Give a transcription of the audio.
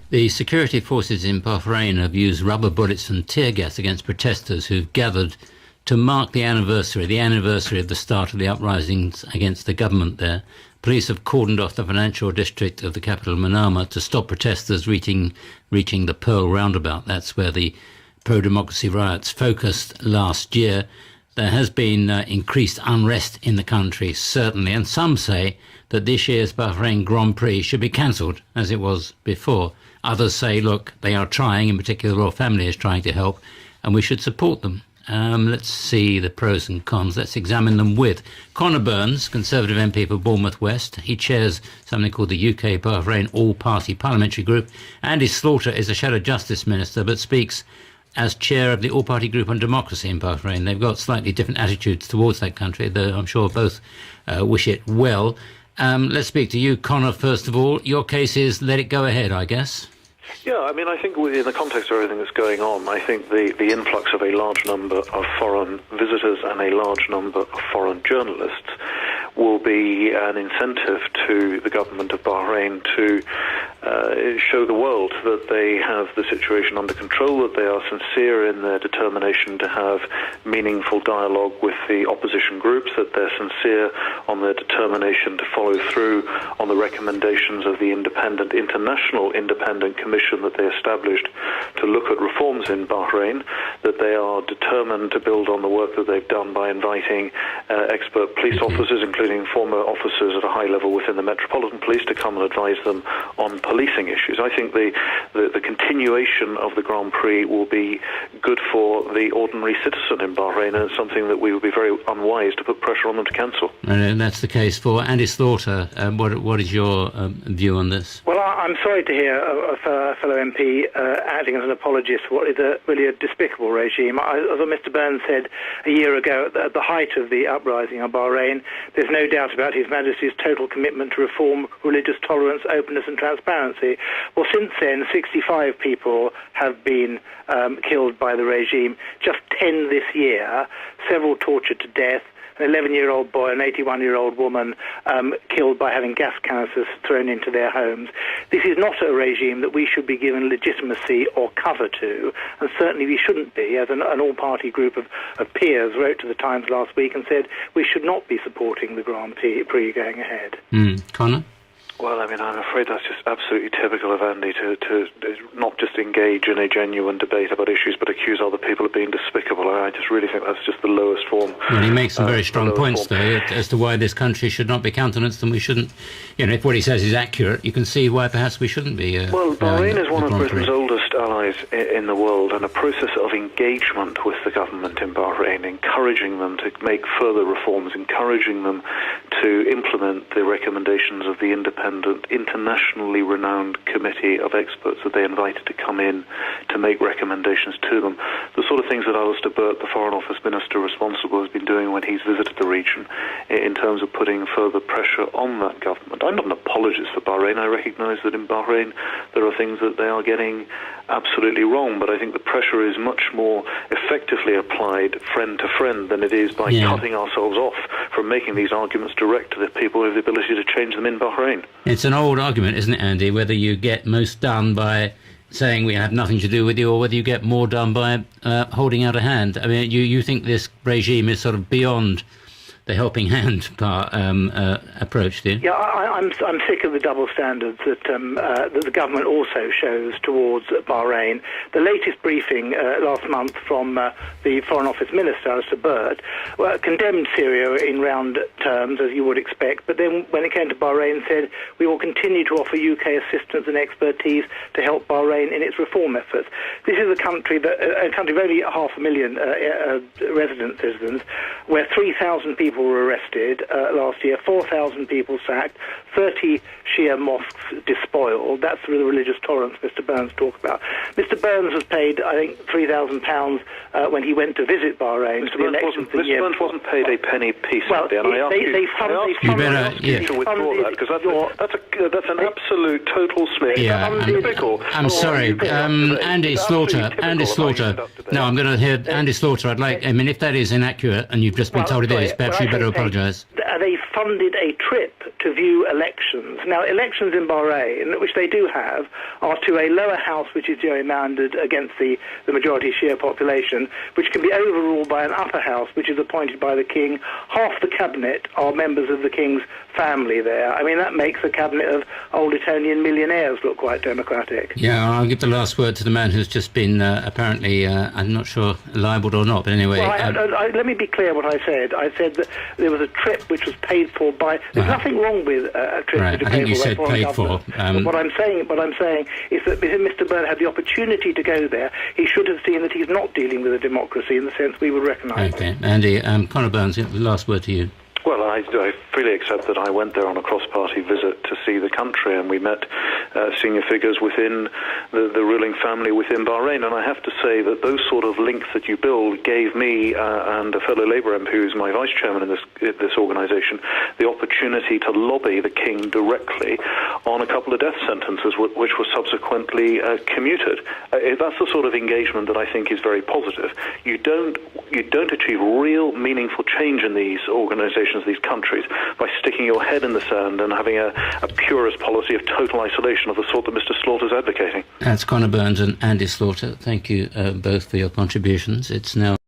The security forces in Bahrain have used rubber bullets and tear gas against protesters who've gathered to mark the anniversary of the start of the uprisings against the government there. Police have cordoned off the financial district of the capital, Manama, to stop protesters reaching the Pearl roundabout. That's where the pro-democracy riots focused last year. There has been increased unrest in the country, certainly, and some say that this year's Bahrain Grand Prix should be cancelled, as it was before. Others say, look, they are trying, in particular the royal family is trying to help, and we should support them. Let's see the pros and cons. Let's examine them with Conor Burns, Conservative MP for Bournemouth West. He chairs something called the UK Bahrain All-Party Parliamentary Group. Andy Slaughter is a Shadow Justice Minister, but speaks as chair of the All-Party Group on Democracy in Bahrain. They've got slightly different attitudes towards that country, though I'm sure both wish it well. Let's speak to you, Conor, first of all. Your case is let it go ahead, I guess. Yeah, I mean, I think in the context of everything that's going on, I think the influx of a large number of foreign visitors and a large number of foreign journalists will be an incentive to the government of Bahrain to show the world that they have the situation under control, that they are sincere in their determination to have meaningful dialogue with the opposition groups, that they're sincere on their determination to follow through on the recommendations of the international independent commission that they established to look at reforms in Bahrain, that they are determined to build on the work that they've done by inviting expert police officers, including former officers at a high level within the Metropolitan Police, to come and advise them on policing issues. I think the continuation of the Grand Prix will be good for the ordinary citizen in Bahrain, and it's something that we would be very unwise to put pressure on them to cancel. And that's the case for Andy Slaughter. What is your view on this? Well, I'm sorry to hear a fellow MP acting as an apologist for what is really a despicable regime. As Mr. Burns said a year ago, at the height of the uprising in Bahrain, there's no doubt about His Majesty's total commitment to reform, religious tolerance, openness and transparency. Well, since then, 65 people have been killed by the regime, just 10 this year, several tortured to death, an 11-year-old boy, an 81-year-old woman killed by having gas canisters thrown into their homes. This is not a regime that we should be given legitimacy or cover to, and certainly we shouldn't be, as an all-party group of peers wrote to the Times last week and said we should not be supporting the Grand Prix going ahead. Conor? Well, I mean, I'm afraid that's just absolutely typical of Andy to not just engage in a genuine debate about issues, but accuse other people of being despicable. I just really think that's just the lowest form. Well, he makes some very strong points, though, as to why this country should not be countenanced, and we shouldn't, if what he says is accurate, you can see why perhaps we shouldn't be. Well, Bahrain is one of Britain's oldest allies in the world, and a process of engagement with the government in Bahrain, encouraging them to make further reforms, encouraging them to implement the recommendations of the internationally renowned committee of experts that they invited to come in to make recommendations to them. The sort of things that Alistair Burt, the Foreign Office Minister responsible, has been doing when he's visited the region in terms of putting further pressure on that government. I'm not an apologist for Bahrain. I recognise that in Bahrain there are things that they are getting absolutely wrong, but I think the pressure is much more effectively applied friend to friend than it is by cutting ourselves off from making these arguments direct to the people who have the ability to change them in Bahrain. It's an old argument, isn't it, Andy, whether you get most done by saying we have nothing to do with you, or whether you get more done by holding out a hand. I mean, you think this regime is sort of beyond the helping hand approach, do you? Yeah, I'm sick of the double standards that the government also shows towards Bahrain. The latest briefing last month from the Foreign Office Minister, Alistair Burt, condemned Syria in round terms, as you would expect, but then when it came to Bahrain said, we will continue to offer UK assistance and expertise to help Bahrain in its reform efforts. This is a country of only 500,000 resident citizens, where 3,000 people were arrested last year, 4,000 people sacked, 30 Shia mosques despoiled. That's the religious tolerance Mr. Burns talked about. Mr. Burns was paid, I think, £3,000 when he went to visit Bahrain for the elections the year. Mr. Burns wasn't paid a penny piece. Well, and I ask you to withdraw that, because that's an absolute total smear. I'm sorry, Andy Slaughter. No, I'm going to hear Andy Slaughter. If that is inaccurate and you've just been told it is, perhaps you better apologise. They funded a trip to view elections. Now, elections in Bahrain, which they do have, are to a lower house which is gerrymandered against the majority Shia population, which can be overruled by an upper house which is appointed by the king. Half the cabinet are members of the king's family there. I mean, that makes a cabinet of old Etonian millionaires look quite democratic. Yeah, I'll give the last word to the man who's just been apparently, I'm not sure, libelled or not, but anyway. Well, let me be clear what I said. I said that there was a trip which was paid for by... There's nothing wrong with a trip right. which is I think paid you for said by foreign paid for. government. What I'm saying is that because Mr. Byrne had the opportunity to go there, he should have seen that he's not dealing with a democracy in the sense we would recognise. Okay. Andy, Conor Burns, the last word to you. Well, I freely accept that I went there on a cross-party visit to see the country, and we met senior figures within the ruling family within Bahrain. And I have to say that those sort of links that you build gave me and a fellow Labour MP who's my vice chairman in this organisation the opportunity to lobby the king directly on a couple of death sentences which were subsequently commuted. That's the sort of engagement that I think is very positive. You don't achieve real meaningful change in these organisations, these countries, by sticking your head in the sand and having a purist policy of total isolation of the sort that Mr. Slaughter's advocating. That's Conor Burns and Andy Slaughter. Thank you both for your contributions. It's now